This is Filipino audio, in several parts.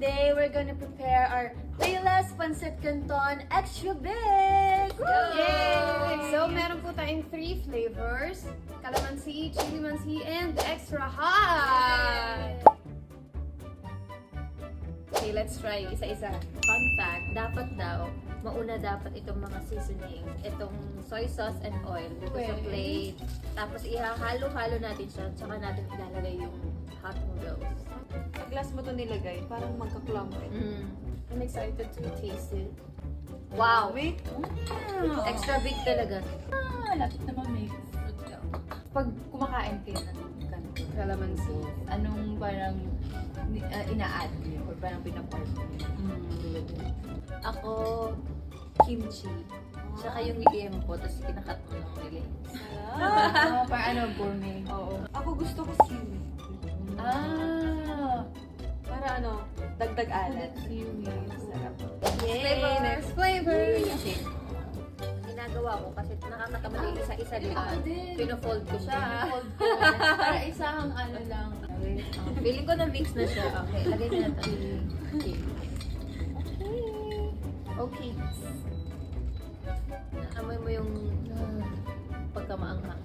today we're gonna prepare our Payless Pancit Canton Extra Big! Yay! So, meron po tayong 3 flavors. Calamansi, chili mansi, and extra hot! Okay, let's try isa-isa. Fun fact, mauna dapat itong mga seasoning, itong soy sauce and oil dito sa plate. Tapos ihahalo-halo natin siya, tsaka natin ilalagay yung hot noodles. Pag last mo to nilagay, parang magka-clumpy. I'm excited to taste it. Wow! Extra big talaga. Lapit naman may fruit ka. Pag kumakain kayo ng ganito, Calamansi. anong parang ina-add niyo or parang pinapart niyo? Ako, kimchi. Tsaka yung liempo, tapos kinakat mo ng nilin. Parang ano, gourmet. Oo. Ako gusto ko seaweed. Para ano, dagdag alat. Seaweed. Sarap. Yay! Next flavor! Kasi, ginagawa ko kasi nakakatamad yung isa-isa, di ba? din. Pino-fold ko siya. Fold ko. Para isang ano lang. Feeling ko na-mix na siya. Okay, lagay na natin. Okay. Okay. Naamoy mo yung pagkamaanghang.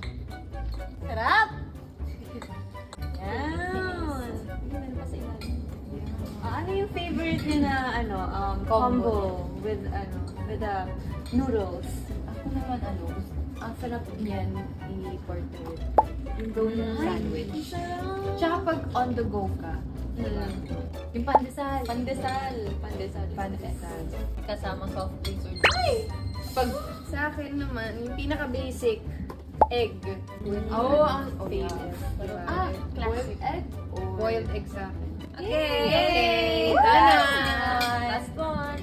Sarap! Yan! Meron pa sa ilalim. Ano yung favorite niyo na combo with the noodles? Ako naman ang sarap niyan i-portrait. Yung go ng sandwich. Tsaka pag on the go ka, yung pandesal. Pandesal. Kasama soft drinks or juice. Pag sa akin naman, yung pinaka-basic, egg. Ang favorite. Diba? Classic. Boiled egg? Boiled egg sa akin. Okay! Yay! Done! Last one!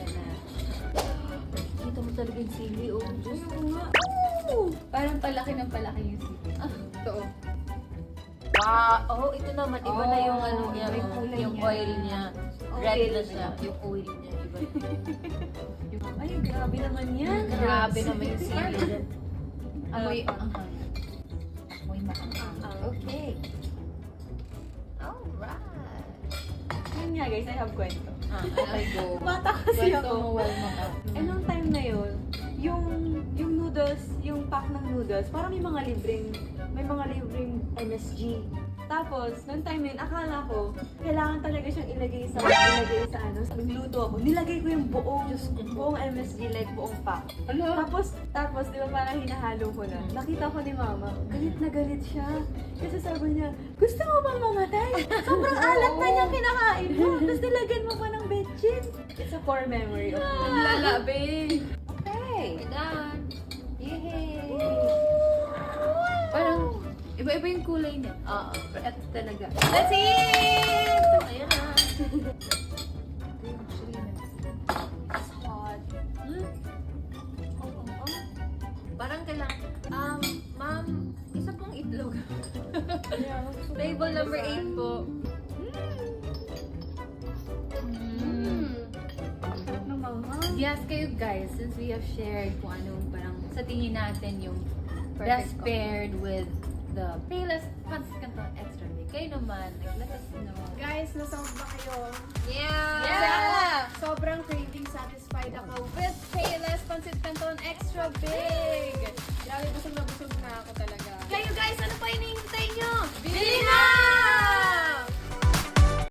Kita mo talaga yung sili, oh. Parang palaki ng palaki yung sili. Totoo. Wow! Oh, ito naman. Iba na yung ano niya. may kulay Yung niya. oil niya. Red na siya. Yung oil niya. Iba. Ay, grabe naman yan. Grabe naman yung sili dyan. Amoy anghang. Amoy maanghang. Okay. Alright! Yun nga guys, I have kwento. Ay, go. Bata kasi Kwento ako. mo, walma ka. Eh, nung time na yun, yung noodles, yung pack ng noodles, parang may mga libreng MSG. Tapos, nung time yun, akala ko, kailangan talaga siyang ilagay sa nagluto ako. Nilagay ko yung buong MSG, like buong pack. Tapos, di ba parang hinahalo ko na. Nakita ko ni mama, galit na galit siya. Kasi sabi niya, gusto mo bang mamatay? Sobrang alat na niyang kinakain mo. Tapos nilagyan mo pa ng betchin. It's a core memory of me. Lalabi. Okay. We're done! Yay! Parang, iba-iba yung kulay niya. Oo. Ito talaga. That's it! Ayan na. Ito yung chili mansi. It's hot. Parang kailangan, ma'am, isa pong itlog. Table number 8 po. Sarap ng mga. Yes, kayo guys, since we have shared kung anong parang sa tingin natin yung Perfect best paired with the Payless Pancit Canton Extra Big. Kayo naman, like, let us know. Guys, nasound ba kayo? Yeah! Sobrang craving satisfied ako with Payless Pancit Canton Extra Big!